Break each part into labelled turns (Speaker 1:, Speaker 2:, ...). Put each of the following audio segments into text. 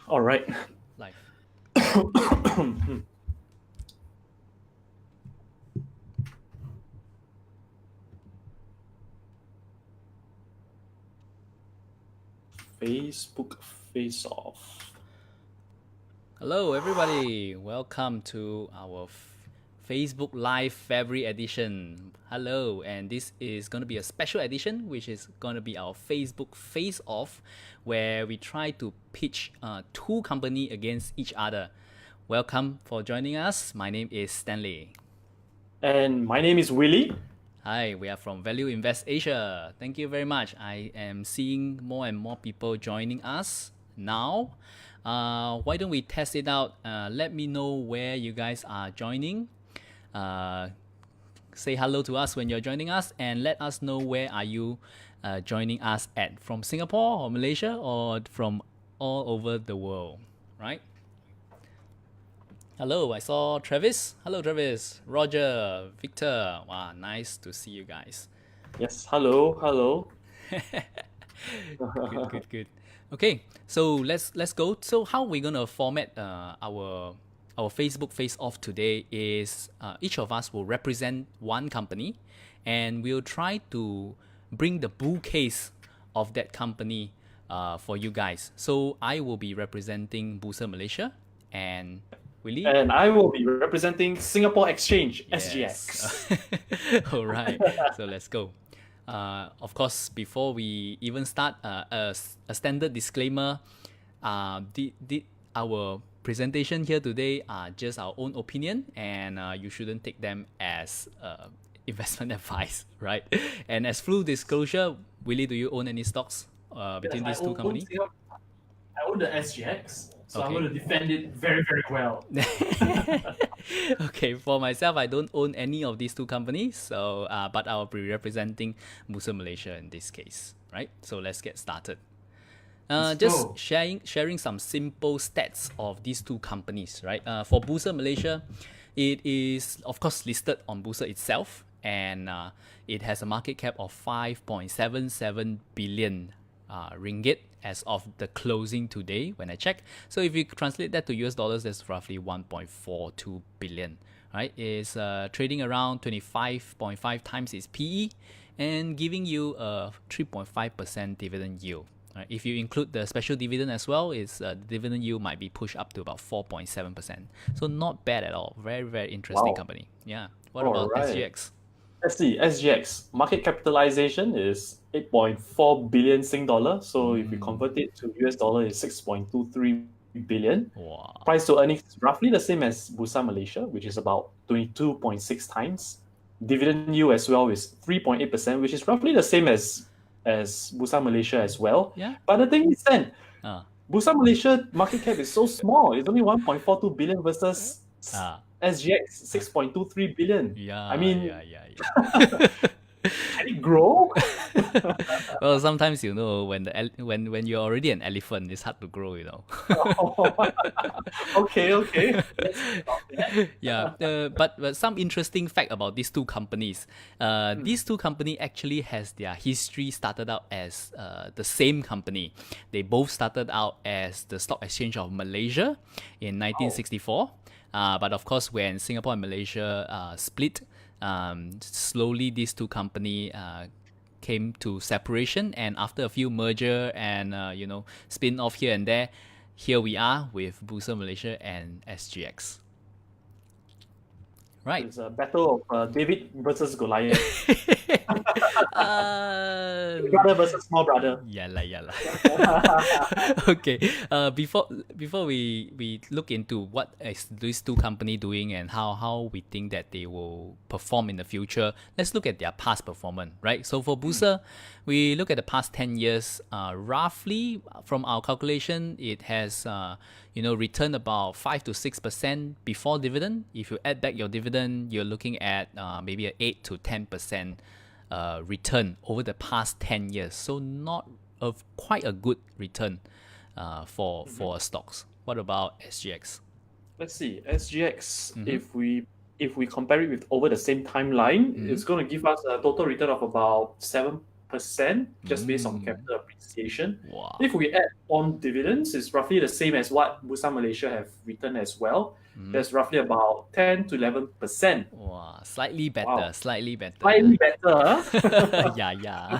Speaker 1: All right.
Speaker 2: Live.
Speaker 1: Facebook Face Off.
Speaker 2: Hello, everybody. Welcome to our Facebook Live February edition. Hello, and this is going to be a special edition, which is going to be our Facebook Face Off, where we try to pitch two companies against each other. Welcome for joining us. My name is Stanley.
Speaker 1: And my name is Willie.
Speaker 2: Hi, we are from Value Invest Asia. Thank you very much. I am seeing more and more people joining us now. Why don't we test it out? Let me know where you guys are joining. Say hello to us when you're joining us, and let us know where are you joining us at, from Singapore or Malaysia or from all over the world, right? Hello, I saw Travis. Hello, Travis. Roger, Victor. Wow, nice to see you guys.
Speaker 1: Yes, hello.
Speaker 2: Good. Okay, so let's go. So how we're gonna format our Facebook Face Off today is each of us will represent one company, and we'll try to bring the bull case of that company for you guys. So I will be representing Bursa Malaysia, and Willie.
Speaker 1: And I will be representing Singapore Exchange,
Speaker 2: Yes.
Speaker 1: SGX.
Speaker 2: All right. So let's go. Of course, before we even start, a standard disclaimer. Our presentation here today are just our own opinion, and you shouldn't take them as investment advice, right? And as full disclosure, Willie, do you own any stocks between these two companies?
Speaker 1: I own the SGX, so I'm
Speaker 2: Okay.
Speaker 1: going to defend it very, very well.
Speaker 2: Okay, for myself, I don't own any of these two companies, so but I'll be representing Bursa Malaysia in this case, right? So let's get started.
Speaker 1: Let's
Speaker 2: Just
Speaker 1: go.
Speaker 2: sharing some simple stats of these two companies, right? For Bursa Malaysia, it is of course listed on Bursa itself, and it has a market cap of 5.77 billion ringgit as of the closing today when I check. So if you translate that to US dollars, that's roughly 1.42 billion. Right? It's trading around 25.5 times its PE and giving you a 3.5% dividend yield. Right? If you include the special dividend as well, its dividend yield might be pushed up to about 4.7%. So not bad at all. Very, very interesting
Speaker 1: Wow.
Speaker 2: company. Yeah. What
Speaker 1: All
Speaker 2: about
Speaker 1: right.
Speaker 2: SGX?
Speaker 1: Let's see, SGX market capitalization is 8.4 billion Sing dollar. So if we convert it to US dollar, it's 6.23 billion.
Speaker 2: Wow.
Speaker 1: Price to earnings is roughly the same as Bursa Malaysia, which is about 22.6 times. Dividend yield as well is 3.8%, which is roughly the same as Bursa Malaysia as well.
Speaker 2: Yeah.
Speaker 1: But the thing is then,
Speaker 2: Uh,
Speaker 1: Bursa Malaysia market cap is so small. It's only 1.42 billion versus
Speaker 2: uh,
Speaker 1: SGX 6.23 billion. I
Speaker 2: yeah,
Speaker 1: mean,
Speaker 2: yeah, yeah, yeah.
Speaker 1: can it grow?
Speaker 2: Well, sometimes when when you're already an elephant, it's hard to grow.
Speaker 1: Okay. Let's talk about that.
Speaker 2: Yeah, but some interesting fact about these two companies. These two company actually has their history started out as the same company. They both started out as the Stock Exchange of Malaysia in 1964. But of course, when Singapore and Malaysia split, slowly these two company came to separation, and after a few merger and spin off here and there, here we are with Bursa Malaysia and SGX. Right.
Speaker 1: It's a battle of David versus Goliath. Big
Speaker 2: uh,
Speaker 1: brother versus small brother.
Speaker 2: Yala yala. Okay. Before we look into what is these two company doing and how we think that they will perform in the future, let's look at their past performance, right? So for Bursa, we look at the past 10 years. Roughly from our calculation, it has returned about 5 to 6% before dividend. If you add back your dividend, you're looking at maybe an 8 to 10% return over the past 10 years. So not of quite a good return for stocks. What about SGX?
Speaker 1: Let's see, SGX, if we compare it with over the same timeline, it's going to give us a total return of about just based on capital appreciation.
Speaker 2: Wow.
Speaker 1: If we add on dividends, it's roughly the same as what Bursa Malaysia have returned as well. That's roughly about 10 to 11%.
Speaker 2: Wow, slightly better,
Speaker 1: Wow.
Speaker 2: slightly better.
Speaker 1: Slightly better, huh?
Speaker 2: Yeah.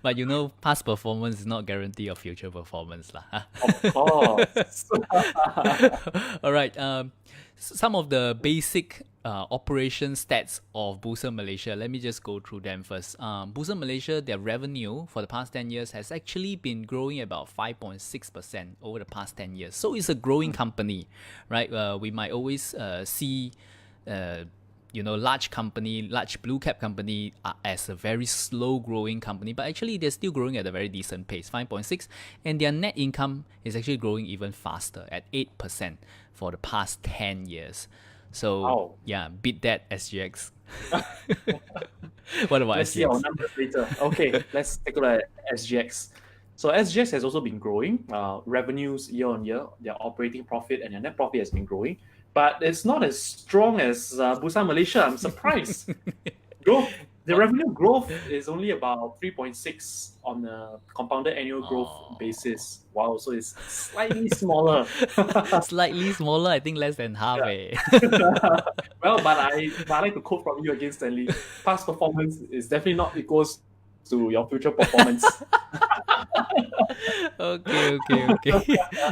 Speaker 2: But past performance is not guarantee of future performance lah.
Speaker 1: Of course.
Speaker 2: All right. Some of the basic operation stats of Bursa Malaysia. Let me just go through them first. Bursa Malaysia, their revenue for the past 10 years has actually been growing about 5.6% over the past 10 years. So it's a growing company, right? We might always see large company, large blue cap company as a very slow growing company, but actually they're still growing at a very decent pace, 5.6, and their net income is actually growing even faster at 8% for the past 10 years. So
Speaker 1: Wow.
Speaker 2: yeah, beat that SGX. What about
Speaker 1: Let's see our
Speaker 2: SGX?
Speaker 1: numbers later. Okay, let's take a look at SGX. So SGX has also been growing. Revenues year on year, their operating profit and their net profit has been growing, but it's not as strong as Bursa Malaysia. I'm surprised. The revenue growth is only about 3.6 on a compounded annual growth basis. Wow, so it's slightly smaller.
Speaker 2: Slightly smaller, I think less than half.
Speaker 1: Well, but I like to quote from you again, Stanley. Past performance is definitely not equals to your future performance.
Speaker 2: Okay.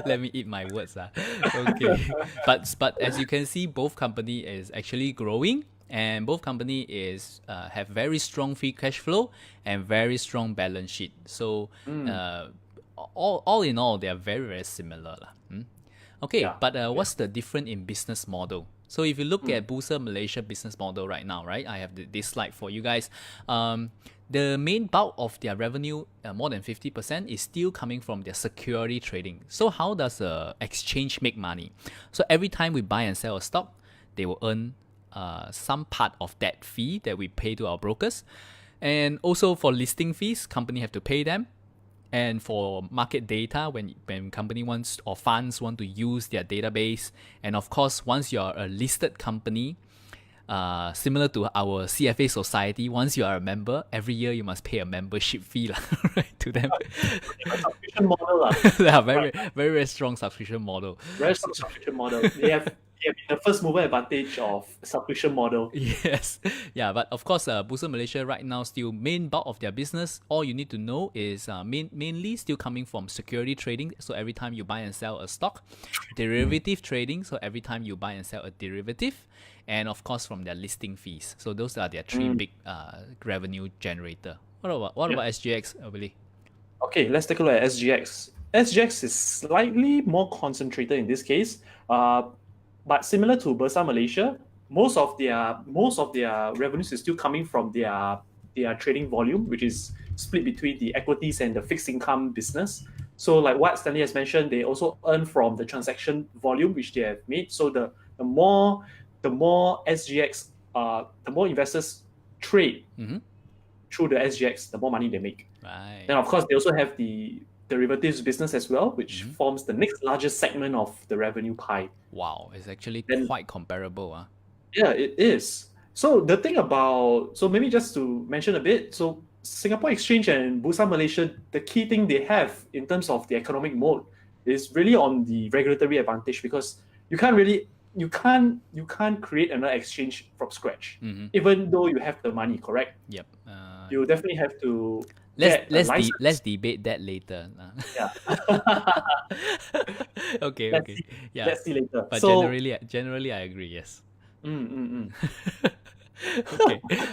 Speaker 2: Let me eat my words. Okay. But as you can see, both company is actually growing, and both company is have very strong free cash flow and very strong balance sheet. So all in all, they are very, very similar. Okay,
Speaker 1: Yeah.
Speaker 2: but what's the difference in business model? So if you look at Bursa Malaysia business model right now, right, I have this slide for you guys. The main bulk of their revenue, more than 50%, is still coming from their security trading. So how does the exchange make money? So every time we buy and sell a stock, they will earn some part of that fee that we pay to our brokers. And also for listing fees, company have to pay them. And for market data, when company wants or funds want to use their database, and of course, once you're a listed company, similar to our CFA society, once you are a member, every year you must pay a membership fee, right, to them.
Speaker 1: A subscription model.
Speaker 2: Yeah, very, very, very strong subscription model.
Speaker 1: Very strong subscription model. They have the first mover advantage of subscription model.
Speaker 2: Yes. Yeah, but of course, Bursa Malaysia right now still main bulk of their business. All you need to know is mainly still coming from security trading. So every time you buy and sell a stock, derivative trading. So every time you buy and sell a derivative, and of course from their listing fees. So those are their three big revenue generator. What about SGX, Willie?
Speaker 1: Okay, let's take a look at SGX. SGX is slightly more concentrated in this case, but similar to Bursa Malaysia, most of their revenues is still coming from their trading volume, which is split between the equities and the fixed income business. So, like what Stanley has mentioned, they also earn from the transaction volume which they have made. So the more SGX, the more investors trade through the SGX, the more money they make.
Speaker 2: Right.
Speaker 1: Then, of course, they also have the derivatives business as well, which forms the next largest segment of the revenue pie.
Speaker 2: Wow, it's actually quite comparable.
Speaker 1: Yeah, it is. So maybe just to mention a bit, so Singapore Exchange and Bursa Malaysia, the key thing they have in terms of the economic mode is really on the regulatory advantage, because you can't create another exchange from scratch, even though you have the money, correct?
Speaker 2: Yep.
Speaker 1: You definitely have to.
Speaker 2: Let's debate that later.
Speaker 1: Yeah.
Speaker 2: Okay. Yeah.
Speaker 1: Let's see later.
Speaker 2: But
Speaker 1: so,
Speaker 2: generally, I agree. Yes.
Speaker 1: mm.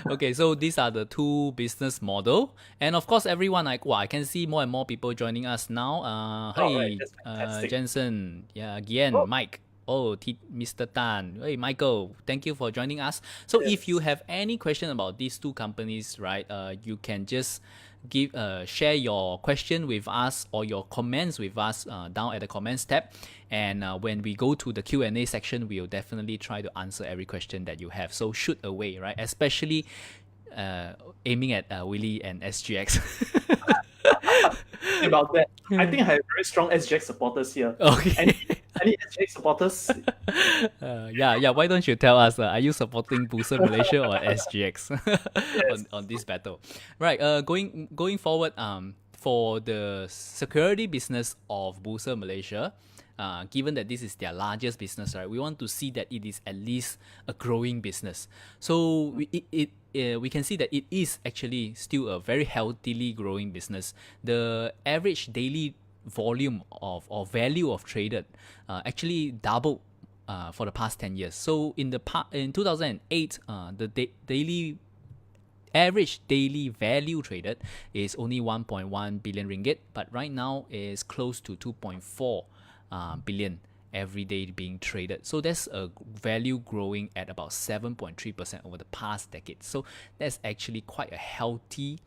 Speaker 2: Okay. So these are the two business model, and of course, everyone I can see more and more people joining us now. Hey,
Speaker 1: right,
Speaker 2: Jensen, yeah, Gian, Mike. Oh, Mr. Tan. Hey, Michael, thank you for joining us. So if you have any question about these two companies, right, you can just share your question with us or your comments with us down at the comments tab. And when we go to the Q&A section, we'll definitely try to answer every question that you have. So shoot away, right? Especially aiming at Willie and SGX.
Speaker 1: About that, I think I have very strong SGX supporters here.
Speaker 2: Okay.
Speaker 1: Any SGX supporters?
Speaker 2: Yeah. Why don't you tell us? Are you supporting Bursa Malaysia or SGX
Speaker 1: Yes.
Speaker 2: on this battle? Right. Going forward. For the security business of Bursa Malaysia, given that this is their largest business, right, we want to see that it is at least a growing business. So we can see that it is actually still a very healthily growing business. The average daily volume of or value of traded actually doubled for the past 10 years. So in 2008, the daily average daily value traded is only 1.1 billion ringgit, but right now is close to 2.4 billion every day being traded. So that's a value growing at about 7.3% over the past decade. So that's actually quite a healthy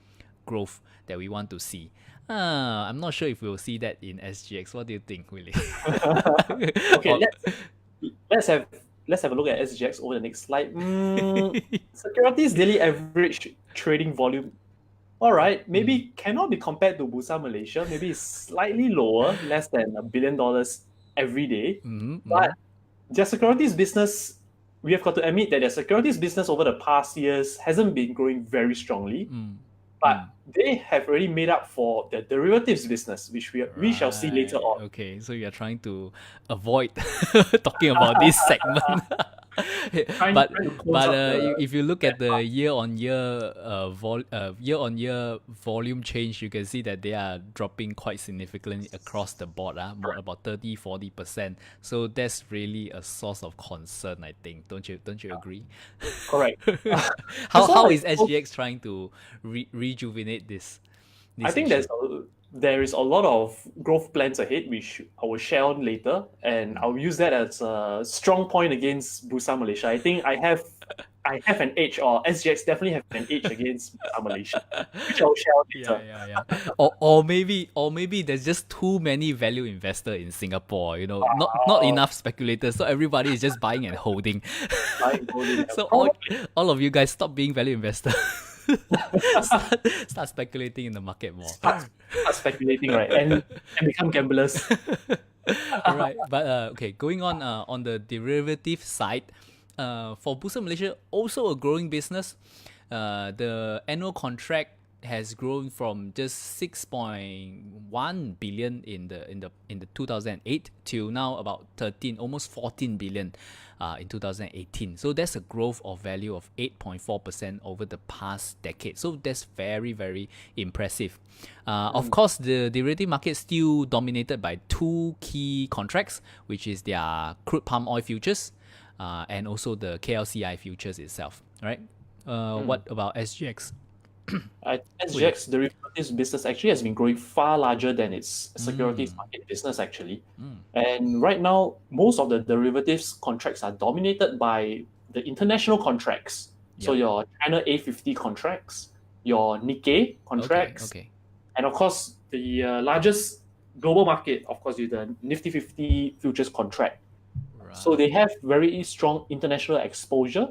Speaker 2: growth that we want to see. I'm not sure if we'll see that in SGX. What do you think, Willie?
Speaker 1: Okay,
Speaker 2: Or-
Speaker 1: let's have let's have a look at SGX over the next slide. Securities daily average trading volume. All right, maybe cannot be compared to Bursa Malaysia. Maybe it's slightly lower, less than $1 billion every day. But their securities business, we have got to admit that their securities business over the past years hasn't been growing very strongly. But they have already made up for their derivatives business, which we shall see later
Speaker 2: Right.
Speaker 1: on.
Speaker 2: Okay. So you're trying to avoid talking about this segment.
Speaker 1: Trying
Speaker 2: but
Speaker 1: to close up the
Speaker 2: if you look
Speaker 1: that
Speaker 2: at the
Speaker 1: part.
Speaker 2: year-on-year volume change, you can see that they are dropping quite significantly across the board. More about 30-40%. So that's really a source of concern, I think. Don't you agree?
Speaker 1: Correct.
Speaker 2: how
Speaker 1: As well
Speaker 2: how
Speaker 1: as
Speaker 2: is SGX trying to rejuvenate this
Speaker 1: I think
Speaker 2: issue?
Speaker 1: there is a lot of growth plans ahead, which I will share on later, and I'll use that as a strong point against Bursa Malaysia. I think I have an edge, or SGX definitely have an edge against Bursa Malaysia, which I'll share on
Speaker 2: Yeah,
Speaker 1: later.
Speaker 2: or maybe there's just too many value investor in Singapore. Not
Speaker 1: Uh,
Speaker 2: enough speculators, so everybody is just buying and holding.
Speaker 1: Buying holding,
Speaker 2: So
Speaker 1: probably
Speaker 2: all of you guys stop being value investor. start speculating in the market more.
Speaker 1: start speculating, right, and become gamblers.
Speaker 2: All right, but okay, going on the derivative side, for Bursa Malaysia, also a growing business. The annual contract has grown from just 6.1 billion in the 2008 till now about 13, almost 14 billion in 2018. So that's a growth of value of 8.4% over the past decade. So that's very, very impressive. Of course, the derivative market is still dominated by two key contracts, which is their crude palm oil futures and also the KLCI futures itself, right? What about SGX?
Speaker 1: SGX derivatives business actually has been growing far larger than its securities market business actually. And right now, most of the derivatives contracts are dominated by the international contracts. So
Speaker 2: Yep.
Speaker 1: your China A50 contracts, your Nikkei
Speaker 2: Okay,
Speaker 1: contracts,
Speaker 2: okay.
Speaker 1: and of course the largest global market, of course, is the Nifty 50 futures contract. So they
Speaker 2: Right.
Speaker 1: have very strong international exposure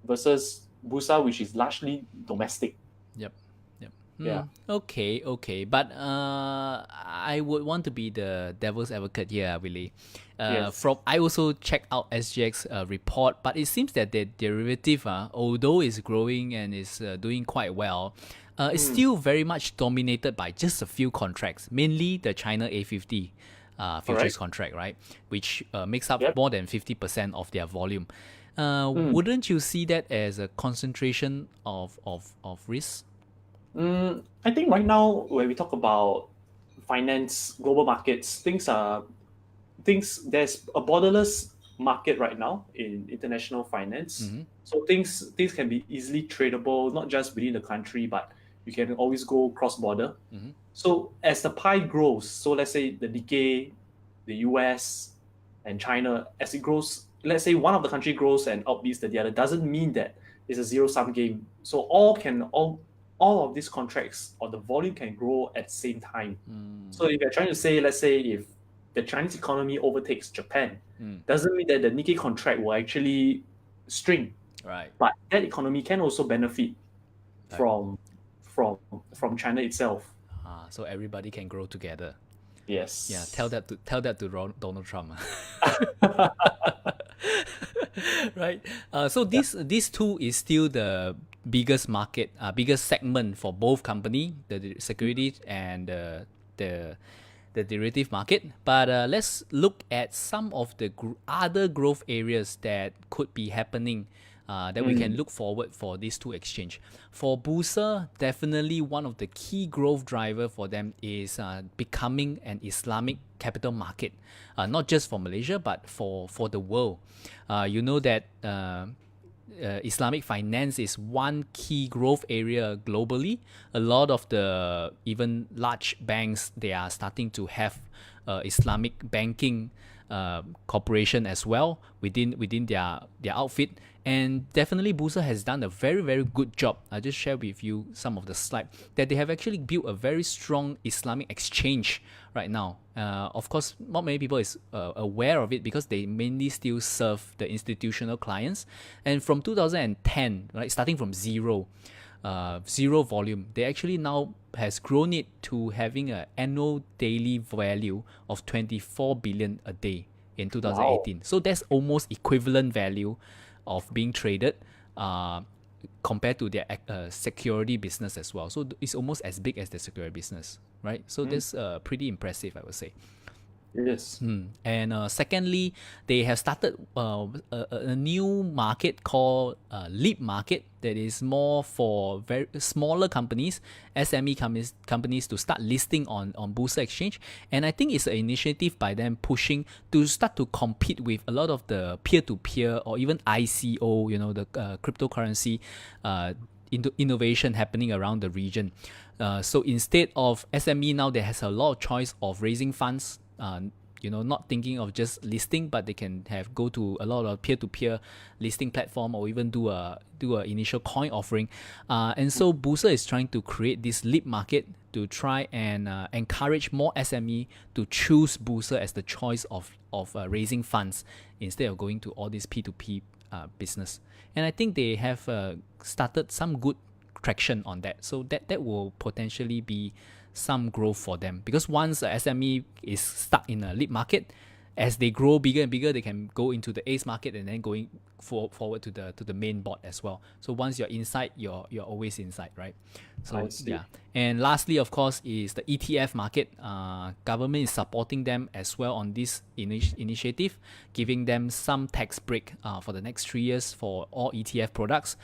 Speaker 1: versus Bursa, which is largely domestic.
Speaker 2: Yep. Yep.
Speaker 1: Yeah.
Speaker 2: Okay. But I would want to be the devil's advocate here, Willie.
Speaker 1: Yes.
Speaker 2: From I also checked out SGX report, but it seems that the derivative, although is growing and is doing quite well, is still very much dominated by just a few contracts, mainly the China A50 futures
Speaker 1: Correct.
Speaker 2: contract, right? Which makes up
Speaker 1: Yep.
Speaker 2: more than 50% of their volume.
Speaker 1: Mm.
Speaker 2: Wouldn't you see that as a concentration of risk?
Speaker 1: I think right now when we talk about finance, global markets, there's a borderless market right now in international finance. So things can be easily tradable, not just within the country, but you can always go cross border. So as the pie grows, so let's say the Nikkei, the US, and China, as it grows, let's say one of the country grows and outbeats the other, doesn't mean that it's a zero sum game. So all of these contracts or the volume can grow at the same time. So if you're trying to say, let's say if the Chinese economy overtakes Japan, doesn't mean that the Nikkei contract will actually string.
Speaker 2: Right.
Speaker 1: But that economy can also benefit
Speaker 2: Right.
Speaker 1: from from China itself.
Speaker 2: So everybody can grow together.
Speaker 1: Yes.
Speaker 2: Yeah, tell that to Donald Trump. Right. So this two is still the biggest market, biggest segment for both company, the securities and the the derivative market. But let's look at some of the other growth areas that could be happening. That we can look forward for these two exchange. For Bursa, definitely one of the key growth driver for them is becoming an Islamic capital market, not just for Malaysia but for the world. You know that Islamic finance is one key growth area globally. A lot of the even large banks, they are starting to have Islamic banking corporation as well within their outfit. And definitely Bursa has done a very good job. I'll just share with you some of the slide that they have actually built a very strong Islamic exchange right now. Of course, not many people is aware of it because they mainly still serve the institutional clients. And from 2010, right, starting from zero volume, they actually now has grown it to having an annual daily value of 24 billion a day in 2018.
Speaker 1: Wow.
Speaker 2: So that's almost equivalent value of being traded compared to their security business as well. So it's almost as big as the security business, right? So that's pretty impressive, I would say.
Speaker 1: Yes.
Speaker 2: And secondly, they have started a new market called Leap Market that is more for very smaller companies, SME companies to start listing on Bursa Exchange. And I think it's an initiative by them pushing to start to compete with a lot of the peer-to-peer or even ICO, the cryptocurrency innovation happening around the region. So instead of SME now, there has a lot of choice of raising funds. Not thinking of just listing, but they can go to a lot of peer-to-peer listing platform or even do a initial coin offering. And so Bursa is trying to create this leap market to try and encourage more SME to choose Bursa as the choice of raising funds instead of going to all this P2P business. And I think they have started some good traction on that. So that will potentially be some growth for them, because once a SME is stuck in a lead market, as they grow bigger and bigger, they can go into the ace market and then going forward to the main board as well. So once you're inside, you're always inside, right? So yeah. And lastly, of course, is the ETF market. Government is supporting them as well on this initiative, giving them some tax break for the next 3 years for all ETF products.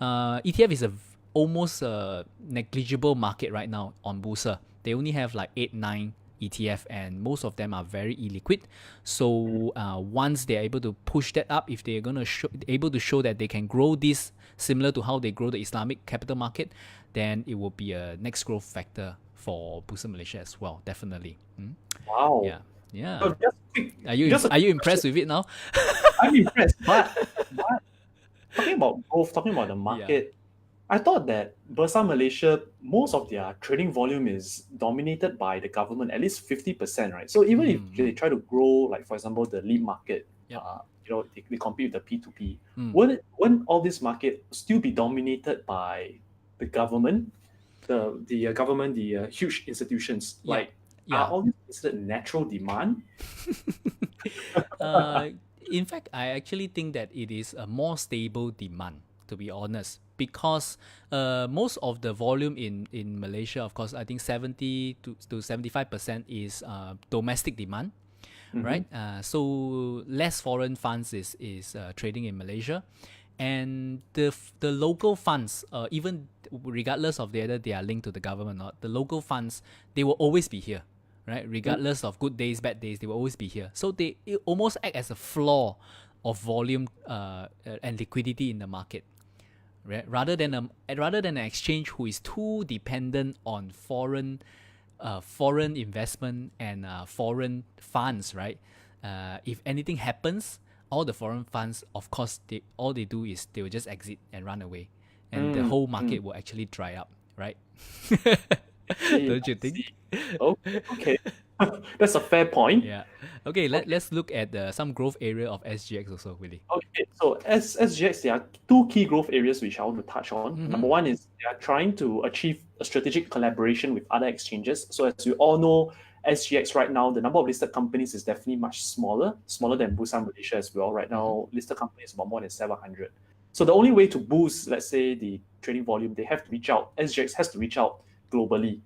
Speaker 2: ETF is almost a negligible market right now on Bursa. They only have like 8-9 ETF, and most of them are very illiquid. So once they're able to push that up, if they're going to able to show that they can grow this similar to how they grow the Islamic capital market, then it will be a next growth factor for Bursa Malaysia as well, definitely.
Speaker 1: Wow.
Speaker 2: Yeah.
Speaker 1: So just quick,
Speaker 2: Are you impressed with it now?
Speaker 1: I'm impressed, but talking about growth, talking about the market, I thought that Bursa Malaysia, most of their trading volume is dominated by the government, at least 50%, right? So even if they try to grow, like for example, the lead market, they compete with the P2P, wouldn't all this market still be dominated by the government, the government, the huge institutions? Are all these considered natural demand?
Speaker 2: In fact, I actually think that it is a more stable demand, to be honest, because most of the volume in Malaysia, of course, I think 70 to 75% is domestic demand, right? So less foreign funds is trading in Malaysia, and the local funds, even regardless of whether they are linked to the government or not, the local funds, they will always be here, right? Regardless of good days, bad days, they will always be here. So it almost act as a floor of volume and liquidity in the market. Right? Rather than an exchange who is too dependent on foreign investment and foreign funds, right? If anything happens, all the foreign funds, of course, all they do is they will just exit and run away, and the whole market will actually dry up, right? Don't you think?
Speaker 1: Okay. That's a fair point.
Speaker 2: Yeah. Okay, let's look at some growth area of SGX also, Willie.
Speaker 1: Okay, so as SGX, there are two key growth areas which I want to touch on. Number one is they are trying to achieve a strategic collaboration with other exchanges. So as you all know, SGX right now, the number of listed companies is definitely much smaller than Bursa Malaysia as well. Right now, listed companies about more than 700. So the only way to boost, let's say, the trading volume, they have to reach out. SGX has to reach out globally.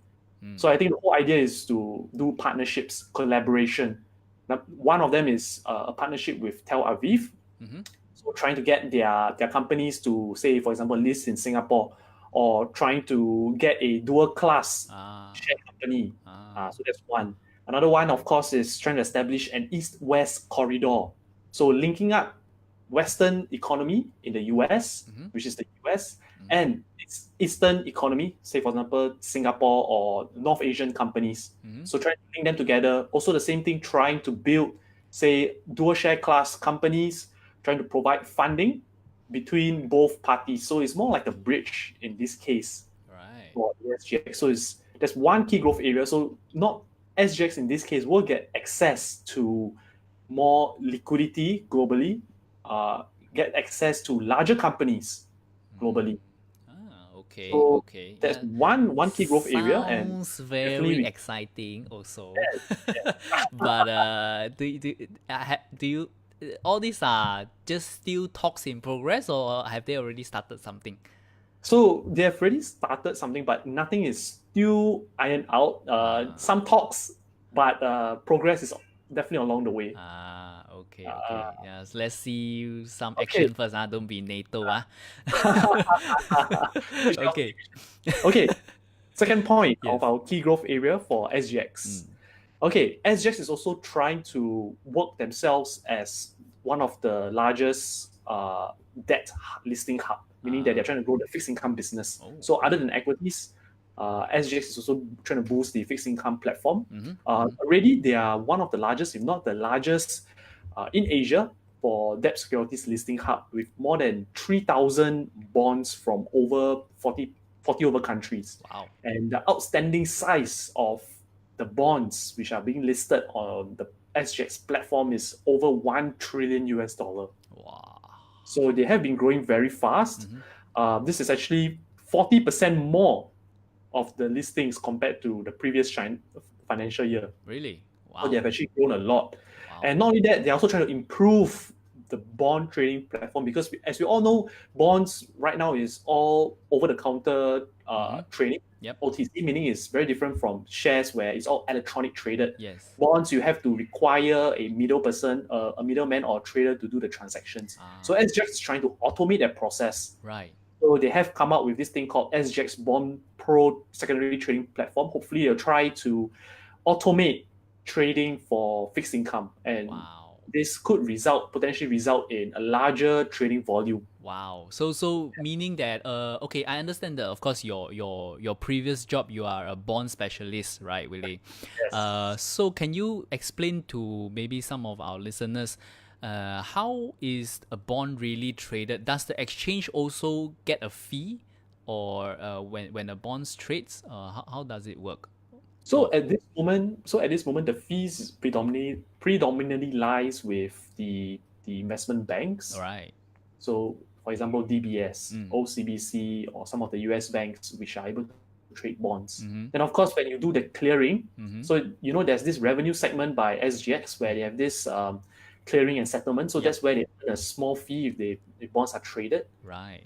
Speaker 1: So I think the whole idea is to do partnerships, collaboration. Now, one of them is a partnership with Tel Aviv. So trying to get their companies to, say, for example, list in Singapore, or trying to get a dual class share company. So that's one. Another one, of course, is trying to establish an east-west corridor. So linking up Western economy in the US, which is the US, and its Eastern economy, say, for example, Singapore or North Asian companies. So trying to link them together. Also the same thing, trying to build, say, dual share class companies, trying to provide funding between both parties. So it's more like a bridge in this case for the SGX. So there's one key growth area. So not SGX in this case will get access to more liquidity globally, get access to larger companies globally.
Speaker 2: Okay,
Speaker 1: So
Speaker 2: okay.
Speaker 1: that's one key growth area, and
Speaker 2: Sounds very
Speaker 1: definitely
Speaker 2: exciting also. But do you all these are just still talks in progress, or have they already started something?
Speaker 1: so they have already started something, but nothing is still ironed out. Some talks, but progress is definitely along the way.
Speaker 2: Okay, okay. Yes, let's see some
Speaker 1: Okay.
Speaker 2: action first. Don't be NATO.
Speaker 1: We shall
Speaker 2: Okay.
Speaker 1: see. Okay. Second point
Speaker 2: Yes.
Speaker 1: of our key growth area for SGX. Okay, SGX is also trying to work themselves as one of the largest debt listing hub, meaning that they're trying to grow the fixed income business. So other than equities, SGX is also trying to boost the fixed income platform. Already, they are one of the largest, if not the largest, in Asia for debt securities listing hub, with more than 3,000 bonds from over 40 over countries.
Speaker 2: Wow.
Speaker 1: And the outstanding size of the bonds which are being listed on the SGX platform is over $1 trillion US.
Speaker 2: Wow.
Speaker 1: So they have been growing very fast. This is actually 40% more of the listings compared to the previous financial year.
Speaker 2: Really? Wow.
Speaker 1: So they have actually grown a lot.
Speaker 2: Wow.
Speaker 1: And not only that, they're also trying to improve the bond trading platform, because as we all know, bonds right now is all over-the-counter trading.
Speaker 2: Yep.
Speaker 1: OTC, meaning it's very different from shares where it's all electronic traded.
Speaker 2: Yes.
Speaker 1: Bonds, you have to require a middle person, a middleman or a trader to do the transactions. So SGX is trying to automate that process.
Speaker 2: Right.
Speaker 1: So they have come up with this thing called SGX Bond Pro secondary trading platform. Hopefully they'll try to automate trading for fixed income, and this could potentially result in a larger trading volume.
Speaker 2: Wow. So meaning that okay, I understand that, of course, your previous job, you are a bond specialist, right, Willie?
Speaker 1: Yes.
Speaker 2: So can you explain to maybe some of our listeners how is a bond really traded? Does the exchange also get a fee, or when a bond trades, how does it work?
Speaker 1: So at this moment, the fees predominantly lies with the investment banks.
Speaker 2: All right.
Speaker 1: So, for example, DBS, OCBC, or some of the US banks which are able to trade bonds. And of course, when you do the clearing, so there's this revenue segment by SGX where they have this clearing and settlement. So that's where they earn a small fee if bonds are traded.
Speaker 2: Right.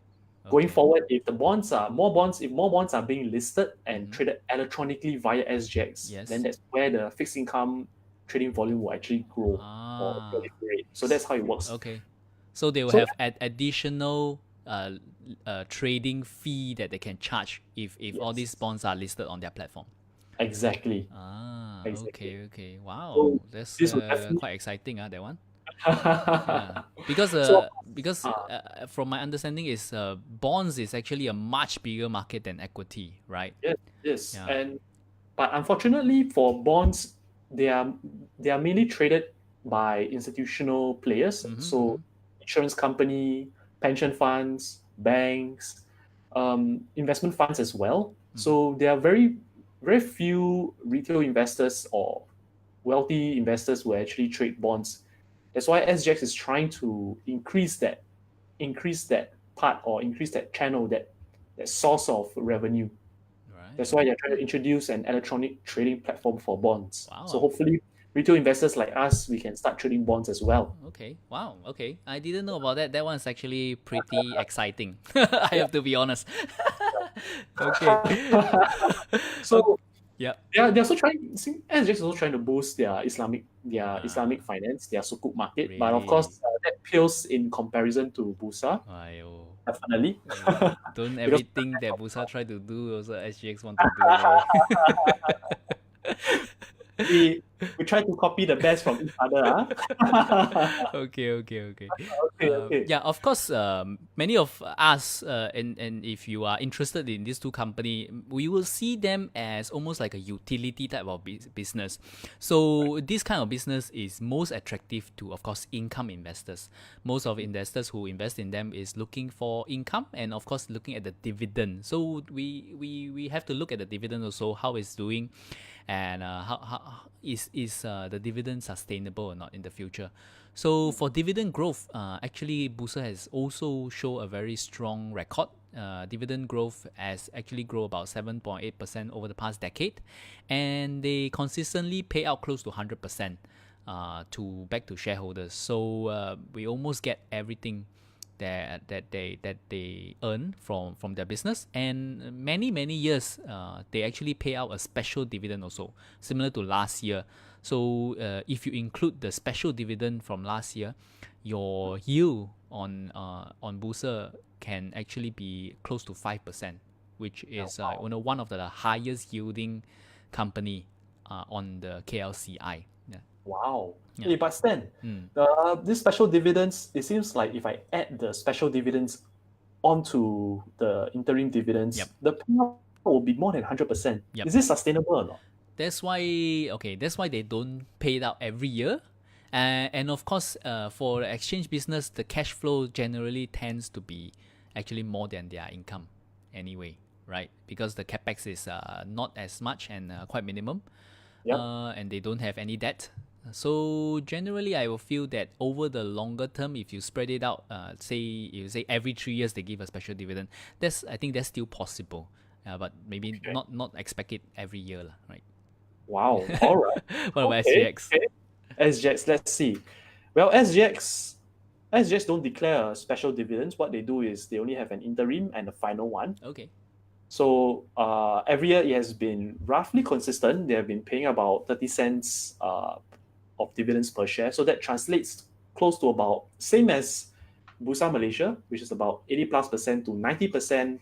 Speaker 1: Going forward, if more bonds are being listed and traded electronically via SGX, then that's where the fixed income trading volume will actually grow or proliferate. So that's how it works.
Speaker 2: Okay. So they will have additional trading fee that they can charge if all these bonds are listed on their platform.
Speaker 1: Exactly.
Speaker 2: Exactly. Okay. Wow, that's quite exciting. That one. Because from my understanding is bonds is actually a much bigger market than equity, right?
Speaker 1: Yes. But unfortunately for bonds, they are mainly traded by institutional players. So insurance company, pension funds, banks, investment funds as well. So there are very, very few retail investors or wealthy investors who actually trade bonds. That's why SGX is trying to increase that part, or increase that channel, that source of revenue. That's why they're trying to introduce an electronic trading platform for bonds.
Speaker 2: Wow.
Speaker 1: So hopefully, retail investors like us, we can start trading bonds as well.
Speaker 2: Okay. Wow. Okay. I didn't know about that. That one's actually pretty exciting. I have to be honest. Okay.
Speaker 1: So
Speaker 2: Yeah.
Speaker 1: they're also trying. SGX is also trying to boost their Islamic finance, their sukuk market. But of course,
Speaker 2: Really?
Speaker 1: that pales in comparison to Bursa,
Speaker 2: Ayo.
Speaker 1: definitely.
Speaker 2: Don't
Speaker 1: Because
Speaker 2: everything that Busa try to do also SGX want to do, right?
Speaker 1: we try to copy the best from each other.
Speaker 2: Okay.
Speaker 1: Okay.
Speaker 2: Yeah, of course. Many of us, and if you are interested in these two company, we will see them as almost like a utility type of business. So this kind of business is most attractive to, of course, income investors. Most of investors who invest in them is looking for income and, of course, looking at the dividend. So we have to look at the dividend also, how it's doing, and how is the dividend sustainable or not in the future. So for dividend growth, actually Bursa has also shown a very strong record. Dividend growth has actually grown about 7.8% over the past decade, and they consistently pay out close to 100% to back to shareholders. So we almost get everything that they earn from their business, and many years they actually pay out a special dividend also, similar to last year. So if you include the special dividend from last year, your yield on Bursa can actually be close to 5%, which is one of the highest yielding company on the KLCI. Yeah.
Speaker 1: Wow.
Speaker 2: Yeah.
Speaker 1: Hey, but Stan, this special dividends, it seems like if I add the special dividends onto the interim dividends,
Speaker 2: Yep.
Speaker 1: the payout will be more than 100%.
Speaker 2: Yep.
Speaker 1: Is this sustainable or not?
Speaker 2: That's why they don't pay it out every year. And of course, for the exchange business, the cash flow generally tends to be actually more than their income anyway, right? Because the capex is not as much and quite minimum.
Speaker 1: Yep.
Speaker 2: And they don't have any debt. So generally, I will feel that over the longer term, if you spread it out, say every 3 years they give a special dividend, I think that's still possible. But maybe not expect it every year, right?
Speaker 1: Wow. All right.
Speaker 2: What about SGX?
Speaker 1: Okay. SGX, let's see. Well, SGX don't declare special dividends. What they do is they only have an interim and a final one.
Speaker 2: Okay.
Speaker 1: So every year it has been roughly consistent. They have been paying about 30 cents of dividends per share. So that translates close to about same as Bursa Malaysia, which is about 80+% to 90%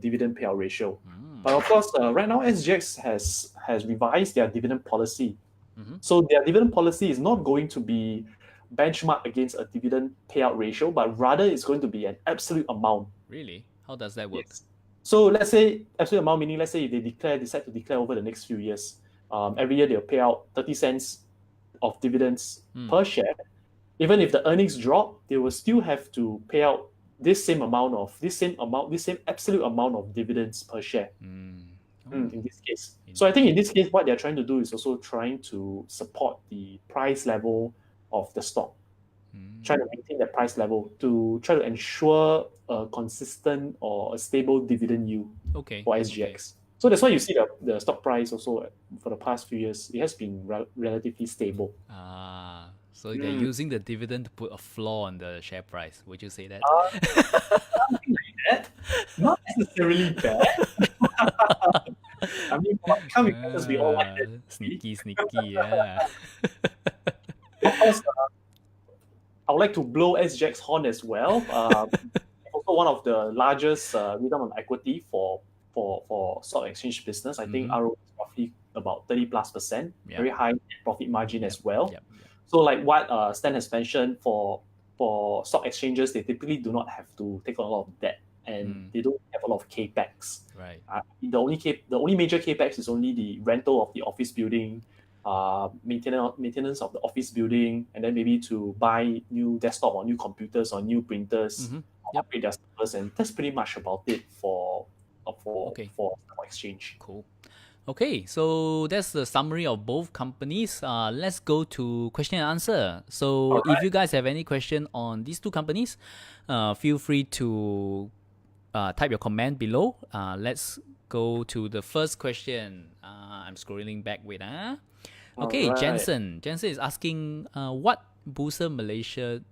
Speaker 1: dividend payout ratio. But of course, right now SGX has revised their dividend policy. So their dividend policy is not going to be benchmarked against a dividend payout ratio, but rather it's going to be an absolute amount.
Speaker 2: Really? How does that work?
Speaker 1: Yes. So let's say absolute amount, meaning let's say if they decide to declare over the next few years, every year they'll pay out 30 cents of dividends per share. Even if the earnings drop, they will still have to pay out this same absolute amount of dividends per share. In this case. So I think in this case, what they're trying to do is also trying to support the price level of the stock. Trying to maintain that price level to try to ensure a consistent or a stable dividend yield for SGX. Okay. So that's why you see the stock price also for the past few years, it has been relatively stable.
Speaker 2: So they're using the dividend to put a floor on the share price. Would you say that?
Speaker 1: Something like that. Not necessarily bad. I mean, can't we just be all like that?
Speaker 2: Sneaky, yeah.
Speaker 1: Of course, I would like to blow SGX horn as well. Also one of the largest return on equity for stock exchange business. I think ROE is roughly about 30+%. Very high profit margin as well. So like what Stan has mentioned, for stock exchanges, they typically do not have to take on a lot of debt, and they don't have a lot of capex.
Speaker 2: Right.
Speaker 1: The only major capex is only the rental of the office building, maintenance of the office building, and then maybe to buy new desktop or new computers or new printers, upgrade their servers, and that's pretty much about it for stock exchange.
Speaker 2: Cool. Okay, so that's the summary of both companies. Let's go to question and answer. So if you guys have any question on these two companies, feel free to type your comment below. Let's go to the first question. I'm scrolling back with Okay,
Speaker 1: Alright.
Speaker 2: Jensen. Jensen is asking, what Bursa Malaysia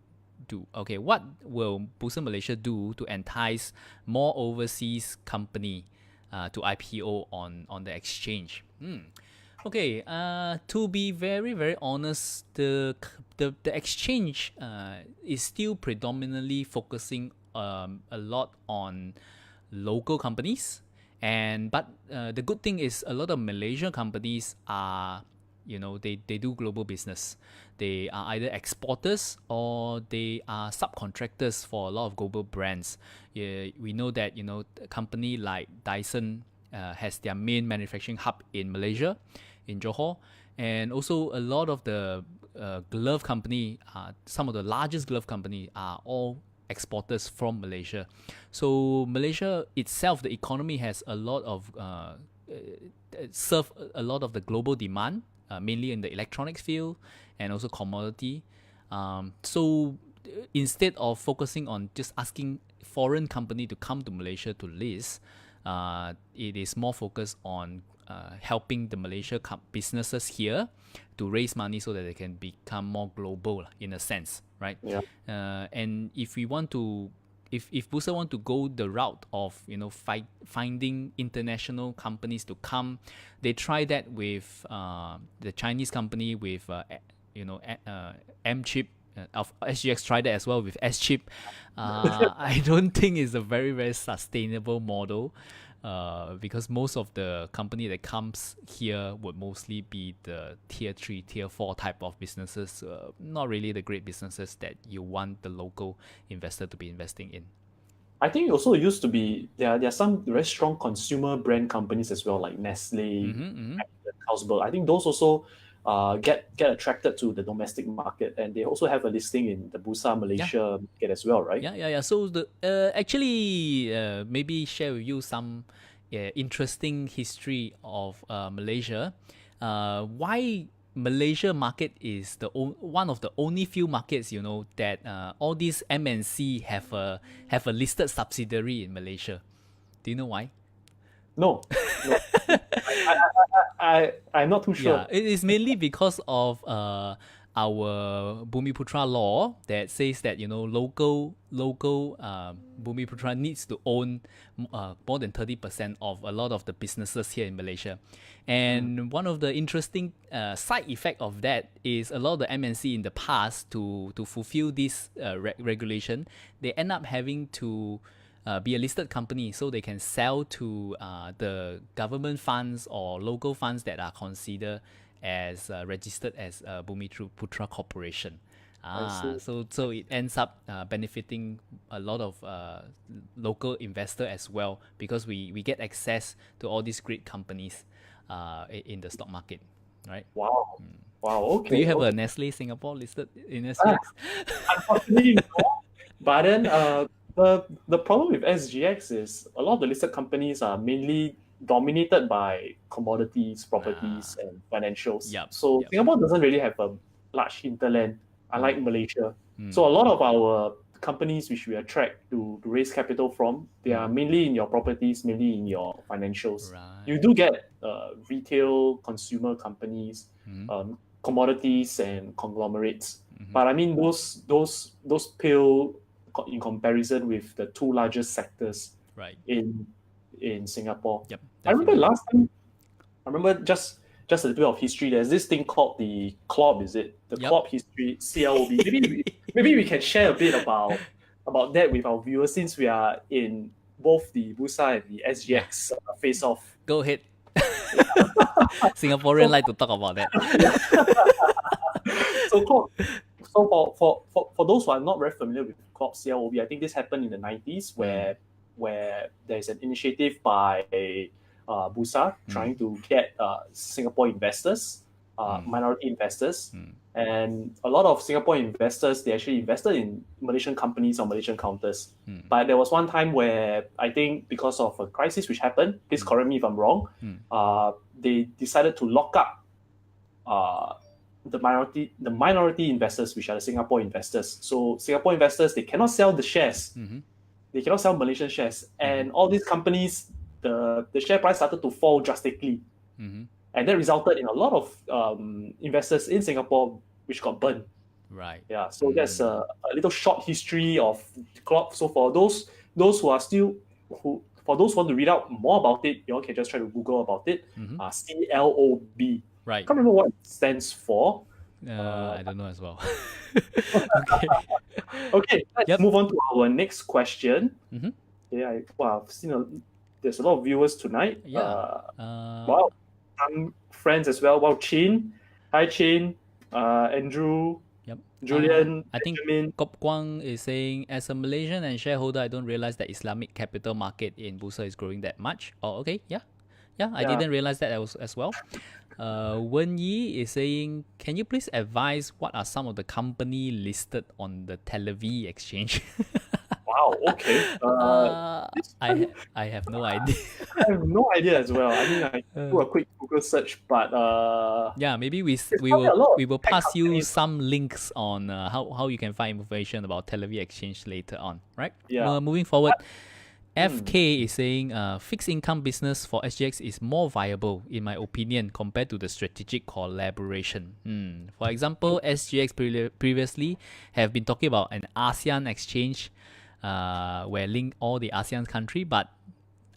Speaker 2: do? Okay, what will Bursa Malaysia do to entice more overseas company to IPO on the exchange? Okay, to be very very honest, the exchange is still predominantly focusing a lot on local companies, but the good thing is a lot of Malaysian companies are, they do global business. They are either exporters or they are subcontractors for a lot of global brands. Yeah, we know that a company like Dyson has their main manufacturing hub in Malaysia, in Johor, and also a lot of the glove company, some of the largest glove company are all exporters from Malaysia. So Malaysia itself, the economy has a lot of serve a lot of the global demand, mainly in the electronics field and also commodity. So instead of focusing on just asking foreign company to come to Malaysia to list, it is more focused on helping the Malaysia businesses here to raise money so that they can become more global in a sense, right?
Speaker 1: Yeah.
Speaker 2: And if we want to, if Bursa want to go the route of finding international companies to come, they try that with the Chinese company with M chip. Of SGX tried that as well with S chip. I don't think it's a very very sustainable model. Because most of the company that comes here would mostly be the tier 3, tier 4 type of businesses, not really the great businesses that you want the local investor to be investing in.
Speaker 1: I think it also used to be there are some very strong consumer brand companies as well, like Nestle, Carlsberg. I think those also get attracted to the domestic market, and they also have a listing in the Bursa Malaysia market as well, right?
Speaker 2: Yeah. So the actually maybe share with you some interesting history of Malaysia. Why Malaysia market is one of the only few markets that all these MNC have a listed subsidiary in Malaysia. Do you know why?
Speaker 1: No, no. I'm not too sure.
Speaker 2: Yeah, it is mainly because of our Bumiputra law that says that local Bumiputra needs to own more than 30% of a lot of the businesses here in Malaysia. And one of the interesting side effect of that is a lot of the MNC in the past to fulfill this regulation, they end up having to be a listed company so they can sell to the government funds or local funds that are considered as registered as Bumiputra Corporation. So it ends up benefiting a lot of local investor as well, because we get access to all these great companies in the stock market, right?
Speaker 1: Wow. Wow. Okay.
Speaker 2: Do you have a Nestle Singapore listed in SGX?
Speaker 1: Unfortunately, no. But then the problem with SGX is a lot of the listed companies are mainly dominated by commodities, properties, and financials. So Singapore doesn't really have a large hinterland, unlike Malaysia. So a lot of our companies which we attract to raise capital from, they are mainly in your properties, mainly in your financials.
Speaker 2: Right.
Speaker 1: You do get retail consumer companies, commodities and conglomerates. But I mean those pale in comparison with the two largest sectors in Singapore.
Speaker 2: Yep,
Speaker 1: I remember last time. I remember just a little bit of history. There's this thing called the CLOB. Is it the CLOB history? CLOB. Maybe we can share a bit about that with our viewers, since we are in both the Bursa and the SGX face off.
Speaker 2: Go ahead. Singaporean like to talk about that.
Speaker 1: So for those who are not very familiar with CLOB, I think this happened in the 90s where there's an initiative by Bursa trying to get Singapore investors, minority investors, and a lot of Singapore investors, they actually invested in Malaysian companies or Malaysian counters. But there was one time where I think because of a crisis which happened, please correct me if I'm wrong, they decided to lock up the minority investors, which are the Singapore investors. So Singapore investors, they cannot sell the shares. They cannot sell Malaysian shares. And all these companies, the share price started to fall drastically,
Speaker 2: Mm-hmm.
Speaker 1: and that resulted in a lot of investors in Singapore which got burned.
Speaker 2: Right.
Speaker 1: Yeah, so that's a little short history of clock. So for those who are still who for those who want to read out more about it, you all can just try to Google about it.
Speaker 2: Mm-hmm.
Speaker 1: CLOB.
Speaker 2: Right.
Speaker 1: Can't remember what it stands for.
Speaker 2: I don't know as well. Okay.
Speaker 1: Okay, let's
Speaker 2: Yep.
Speaker 1: move on to our next question.
Speaker 2: Mm-hmm.
Speaker 1: Yeah, wow, I've seen there's a lot of viewers tonight.
Speaker 2: Yeah.
Speaker 1: Wow, some friends as well. Wow, Chin, hi Chin, Andrew,
Speaker 2: Yep.
Speaker 1: Julian,
Speaker 2: I think
Speaker 1: Benjamin.
Speaker 2: Kop Kwang is saying, as a Malaysian and shareholder, I don't realize that Islamic capital market in Bursa is growing that much. Oh, okay. Yeah. Yeah, I
Speaker 1: Yeah.
Speaker 2: didn't realize that as well. Wen Yi is saying, can you please advise what are some of the company listed on the Tel Aviv exchange?
Speaker 1: Wow. Okay.
Speaker 2: I have no idea.
Speaker 1: I have no idea as well. I mean, I do a quick Google search, but
Speaker 2: Yeah, maybe we
Speaker 1: there's
Speaker 2: we
Speaker 1: probably a
Speaker 2: will
Speaker 1: lot
Speaker 2: we
Speaker 1: of
Speaker 2: will
Speaker 1: tech
Speaker 2: pass you
Speaker 1: companies.
Speaker 2: some links on how you can find information about Tel Aviv exchange later on, right?
Speaker 1: Yeah.
Speaker 2: Moving forward,
Speaker 1: Hmm.
Speaker 2: FK is saying fixed income business for SGX is more viable in my opinion compared to the strategic collaboration. For example, SGX previously have been talking about an ASEAN exchange where link all the ASEAN country, but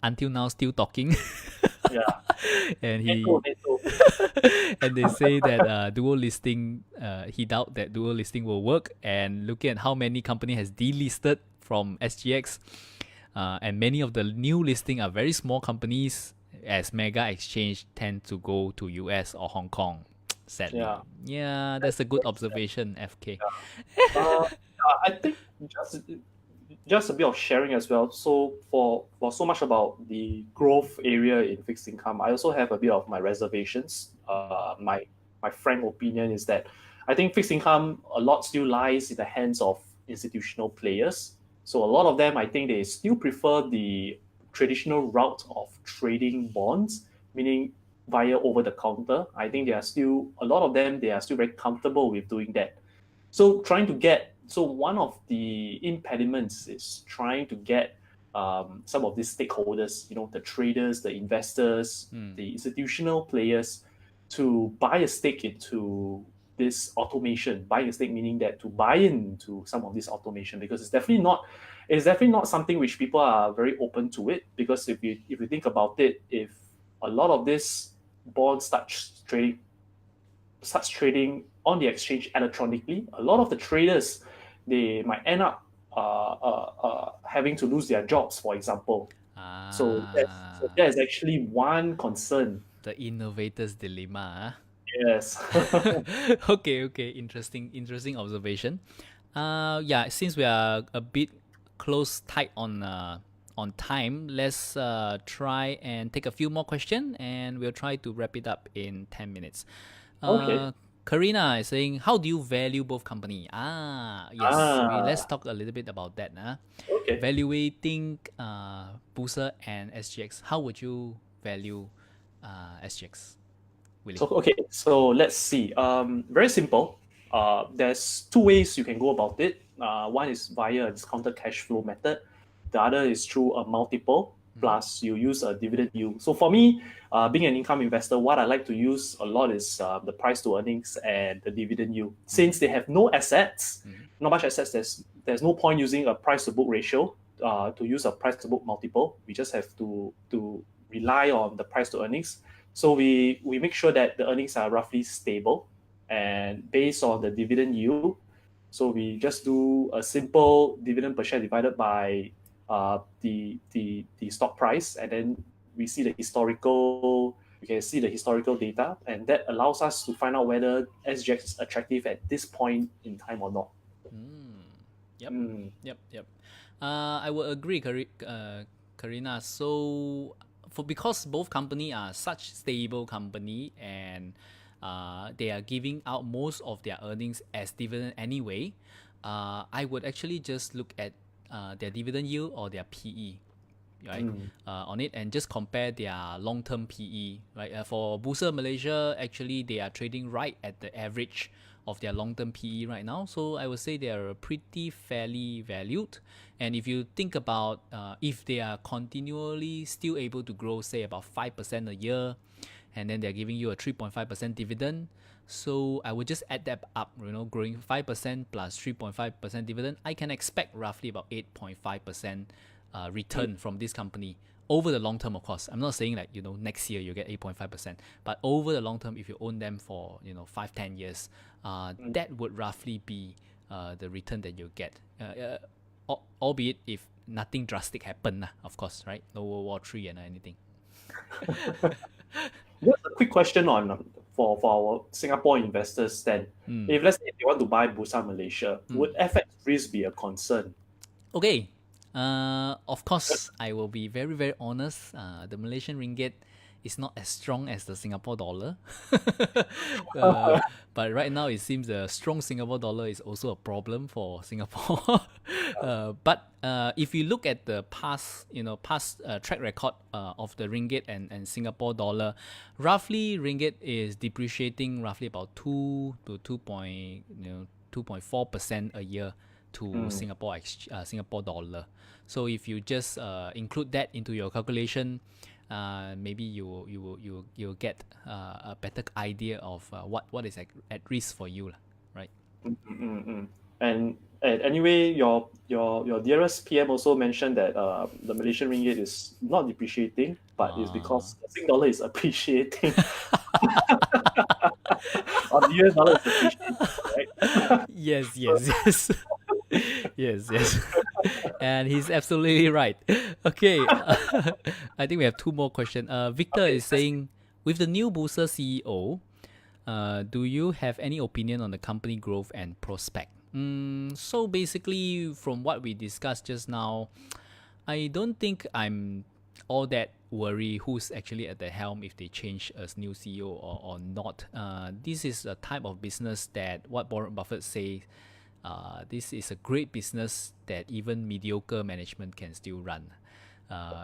Speaker 2: until now still talking.
Speaker 1: Yeah.
Speaker 2: And
Speaker 1: NATO.
Speaker 2: and they say that dual listing, he doubt that dual listing will work. And looking at how many company has delisted from SGX, and many of the new listing are very small companies, as mega exchange tend to go to US or Hong Kong. Sadly, yeah, that's a good observation, FK.
Speaker 1: I think just a bit of sharing as well. So for so much about the growth area in fixed income, I also have a bit of my reservations. My frank opinion is that I think fixed income a lot still lies in the hands of institutional players. So a lot of them, I think they still prefer the traditional route of trading bonds, meaning via over the counter. I think they are still a lot of them. They are still very comfortable with doing that. So one of the impediments is trying to get some of these stakeholders, the traders, the investors, the institutional players, to buy a stake into this automation. Buy a stake meaning that to buy into some of this automation, because it's definitely not something which people are very open to it. Because if you think about it, if a lot of this bonds starts trading on the exchange electronically, a lot of the traders, they might end up having to lose their jobs, for example. So that is actually one concern.
Speaker 2: The innovator's dilemma.
Speaker 1: Yes.
Speaker 2: Okay. Interesting observation. Yeah, since we are a bit tight on time, let's try and take a few more questions, and we'll try to wrap it up in 10 minutes.
Speaker 1: Okay.
Speaker 2: Karina is saying, how do you value both company? Yes. Let's talk a little bit about that.
Speaker 1: Okay.
Speaker 2: Evaluating Bursa and SGX. How would you value SGX? Willie?
Speaker 1: So let's see. Very simple. There's two ways you can go about it. One is via a discounted cash flow method. The other is through a multiple plus you use a dividend yield. So for me, being an income investor, what I like to use a lot is the price to earnings and the dividend yield. Since they have no assets, not much assets, there's no point using a price to book ratio to use a price to book multiple. We just have to rely on the price to earnings. So we make sure that the earnings are roughly stable, and based on the dividend yield, so we just do a simple dividend per share divided by the stock price, and then we can see the historical data, and that allows us to find out whether SGX is attractive at this point in time or not.
Speaker 2: Yep. I will agree, Karina. So because both company are such stable company, and they are giving out most of their earnings as dividend anyway, I would actually just look at their dividend yield or their PE, right, on it, and just compare their long-term PE, right. For Bursa Malaysia, actually they are trading right at the average of their long-term PE right now. So I would say they are pretty fairly valued. And if you think about if they are continually still able to grow, say about 5% a year, and then they're giving you a 3.5% dividend. So I would just add that up, growing 5% plus 3.5% dividend. I can expect roughly about 8.5% return from this company over the long term, of course. I'm not saying next year you get 8.5%, but over the long term, if you own them for 5-10 years, that would roughly be the return that you get. Albeit if nothing drastic happened, of course, right? No World War III and anything.
Speaker 1: Just a quick question on for our Singapore investors then. If let's say you want to buy Bursa Malaysia, would FX risk be a concern?
Speaker 2: Okay. Of course, I will be very, very honest. The Malaysian ringgit is not as strong as the Singapore dollar. But right now, it seems the strong Singapore dollar is also a problem for Singapore. But if you look at the past track record of the ringgit and Singapore dollar, roughly ringgit is depreciating roughly about 2 to 2.4% a year to Singapore dollar. So if you just include that into your calculation, maybe you'll get a better idea of what is at risk for you, right?
Speaker 1: And anyway, your dearest PM also mentioned that the Malaysian ringgit is not depreciating, but it's because the Sing dollar is appreciating. Or the US dollar is appreciating, right?
Speaker 2: Yes. yes. And he's absolutely right. Okay, I think we have 2 more questions. Victor is saying, with the new Bursa CEO, do you have any opinion on the company growth and prospect? So basically, from what we discussed just now, I don't think I'm all that worried who's actually at the helm if they change as new CEO or not. This is a type of business that what Warren Buffett says. This is a great business that even mediocre management can still run.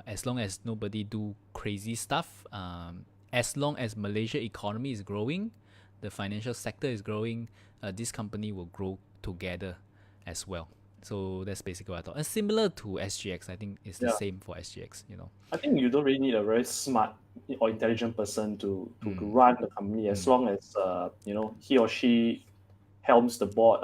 Speaker 2: As long as nobody do crazy stuff, as long as Malaysia economy is growing, the financial sector is growing, this company will grow together as well. So that's basically what I thought. And similar to SGX, I think it's the same for SGX.
Speaker 1: I think you don't really need a very smart or intelligent person to run the company, as long as he or she helms the board.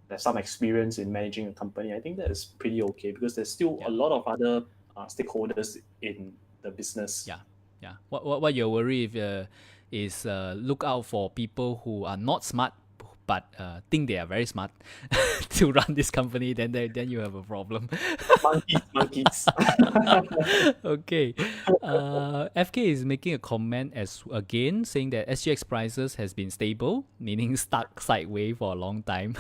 Speaker 1: There's some experience in managing a company. I think that is pretty okay, because there's still a lot of other stakeholders in the business.
Speaker 2: Yeah. What you're worried is look out for people who are not smart but think they are very smart to run this company. Then you have a problem.
Speaker 1: Monkeys.
Speaker 2: Okay. FK is making a comment again saying that SGX prices has been stable, meaning stuck sideways for a long time.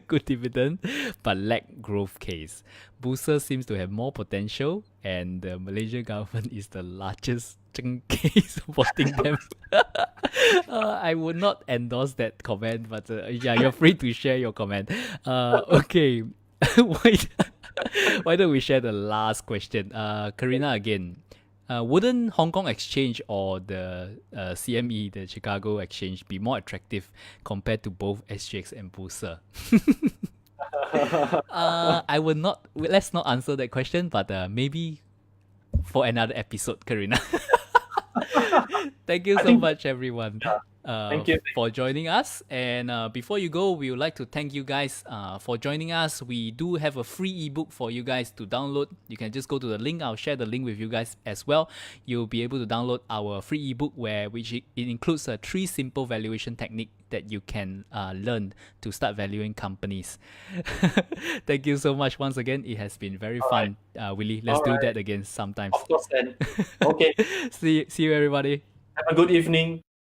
Speaker 2: Good dividend, but lack growth case. Bursa seems to have more potential, and the Malaysian government is the largest case supporting them. I would not endorse that comment, but you're free to share your comment. Okay. Why don't we share the last question? Karina again. Wouldn't Hong Kong Exchange or the CME, the Chicago Exchange, be more attractive compared to both SGX and Bursa? I would not. Let's not answer that question, but maybe for another episode, Karina. Thank you so much, everyone.
Speaker 1: Thank you
Speaker 2: for joining us. And before you go, we would like to thank you guys for joining us. We do have a free ebook for you guys to download. You can just go to the link. I'll share the link with you guys as well. You'll be able to download our free ebook, which it includes 3 simple valuation technique that you can learn to start valuing companies. Thank you so much once again. It has been very fun. Willie, let's do that again sometimes.
Speaker 1: Of course then. Okay.
Speaker 2: See you, everybody.
Speaker 1: Have a good evening.